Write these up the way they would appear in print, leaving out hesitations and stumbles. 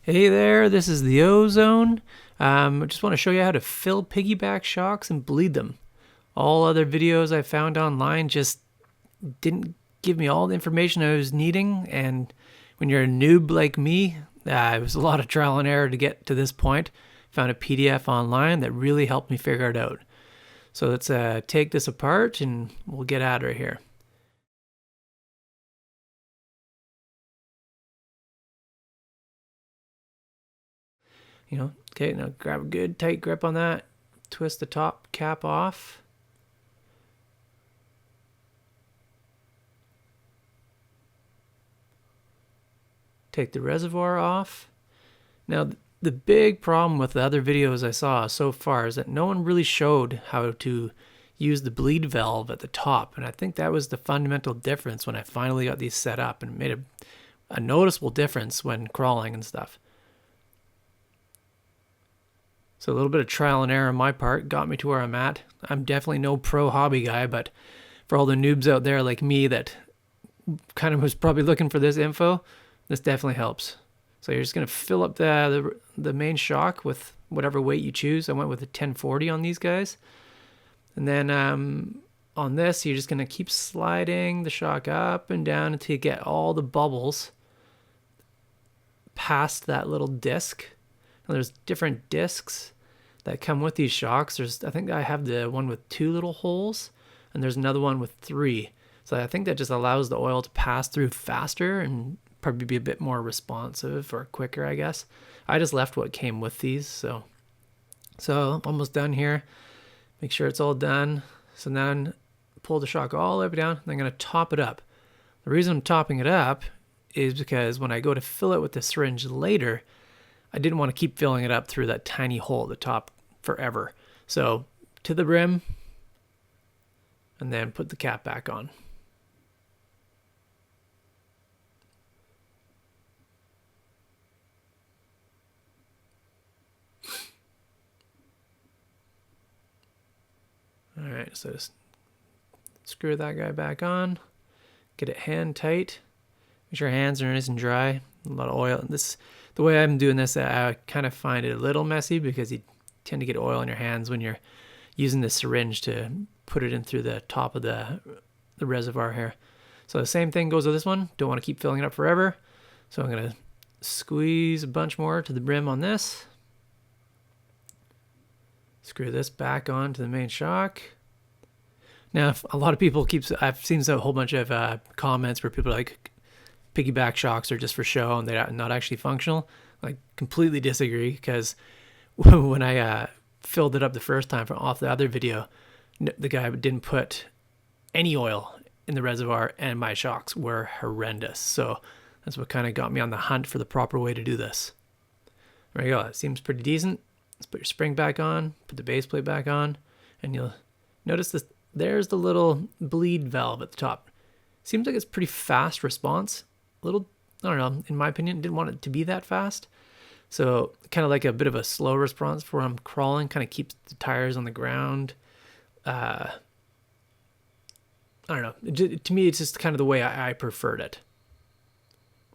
Hey there, this is the Ozone. I just want to show you how to fill piggyback shocks and bleed them. All other videos I found online just didn't give me all the information I was needing, and when you're a noob like me, it was a lot of trial and error to get to this point. Found a PDF online that really helped me figure it out. So let's take this apart and we'll get at her here. Okay, now grab a good tight grip on that. Twist the top cap off. Take the reservoir off. Now, the big problem with the other videos I saw so far is that no one really showed how to use the bleed valve at the top, and I think that was the fundamental difference when I finally got these set up, and it made a noticeable difference when crawling and stuff. So a little bit of trial and error on my part got me to where I'm at. I'm definitely no pro hobby guy, but for all the noobs out there like me that kind of was probably looking for this info, this definitely helps. So you're just going to fill up the main shock with whatever weight you choose. I went with a 1040 on these guys. And then on this, you're just going to keep sliding the shock up and down until you get all the bubbles past that little disc. And there's different discs that come with these shocks. I think I have the one with 2 little holes, and there's another one with 3. So I think that just allows the oil to pass through faster and probably be a bit more responsive or quicker, I guess. I just left what came with these, so almost done here. Make sure it's all done. So then pull the shock all the way down, and I'm going to top it up. The reason I'm topping it up is because when I go to fill it with the syringe later, I didn't want to keep filling it up through that tiny hole at the top forever. So to the rim, and then put the cap back on. All right, so just screw that guy back on. Get it hand tight. Make sure your hands are nice and dry. A lot of oil. The way I'm doing this, I kind of find it a little messy because you tend to get oil in your hands when you're using the syringe to put it in through the top of the reservoir here. So the same thing goes with this one. Don't want to keep filling it up forever. So I'm going to squeeze a bunch more to the brim on this. Screw this back on to the main shock. Now, a lot of people I've seen a whole bunch of comments where people are like, piggyback shocks are just for show and they're not actually functional. I completely disagree, because when I filled it up the first time from off the other video, the guy didn't put any oil in the reservoir and my shocks were horrendous. So that's what kind of got me on the hunt for the proper way to do this. There you go. It seems pretty decent. Let's put your spring back on, put the base plate back on, and you'll notice this. There's the little bleed valve at the top. Seems like it's pretty fast response. A little, I don't know, in my opinion, didn't want it to be that fast. So kind of like a bit of a slow response for when I'm crawling, kind of keeps the tires on the ground. I don't know. To me, it's just kind of the way I preferred it.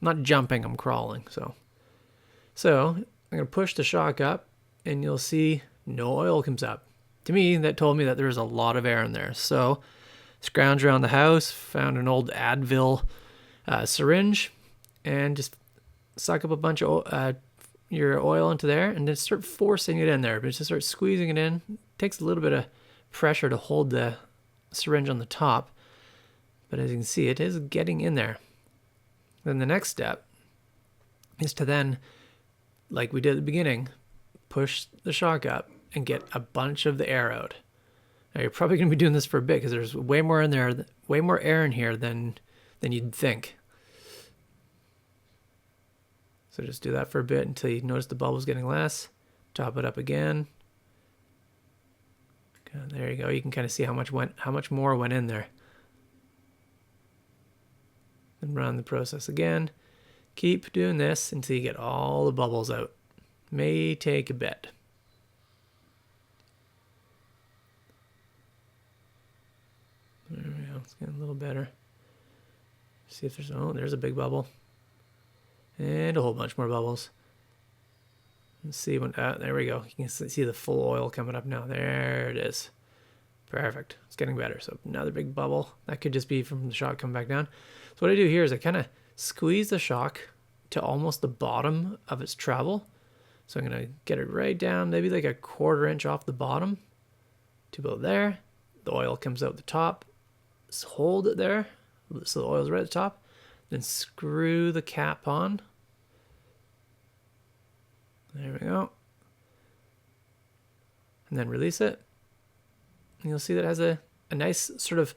I'm not jumping, I'm crawling. So I'm going to push the shock up, and you'll see no oil comes up. To me, that told me that there's a lot of air in there. So scrounge around the house, found an old Advil syringe, and just suck up a bunch of your oil into there, and then start forcing it in there. But just start squeezing it in. It takes a little bit of pressure to hold the syringe on the top, but as you can see, it is getting in there. Then the next step is to then, like we did at the beginning, push the shock up and get a bunch of the air out. Now you're probably going to be doing this for a bit because there's way more in there, way more air in here than you'd think. So just do that for a bit until you notice the bubbles getting less. Top it up again. Okay, there you go. You can kind of see how much more went in there. Then run the process again. Keep doing this until you get all the bubbles out. May take a bit. There we go. It's getting a little better. See if there's a big bubble. And a whole bunch more bubbles. Let's see when, there we go. You can see the full oil coming up now. There it is. Perfect. It's getting better. So another big bubble. That could just be from the shock coming back down. So what I do here is I kind of squeeze the shock to almost the bottom of its travel. So I'm going to get it right down, maybe like a 1/4 inch off the bottom to about there. The oil comes out the top. Just hold it there so the oil's right at the top. Then screw the cap on. There we go. And then release it. And you'll see that it has a nice sort of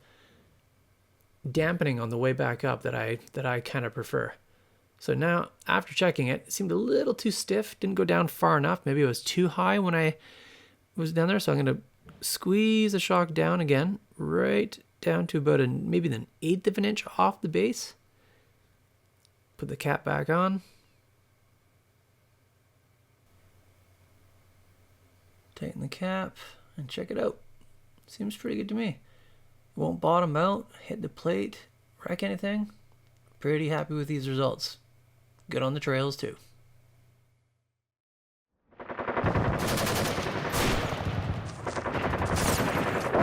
dampening on the way back up that I kind of prefer. So now, after checking it, it seemed a little too stiff, didn't go down far enough. Maybe it was too high when I was down there. So I'm going to squeeze the shock down again, right down to about maybe an 1/8 of an inch off the base. Put the cap back on. Tighten the cap and check it out. Seems pretty good to me. It won't bottom out, hit the plate, wreck anything. Pretty happy with these results. Good on the trails too.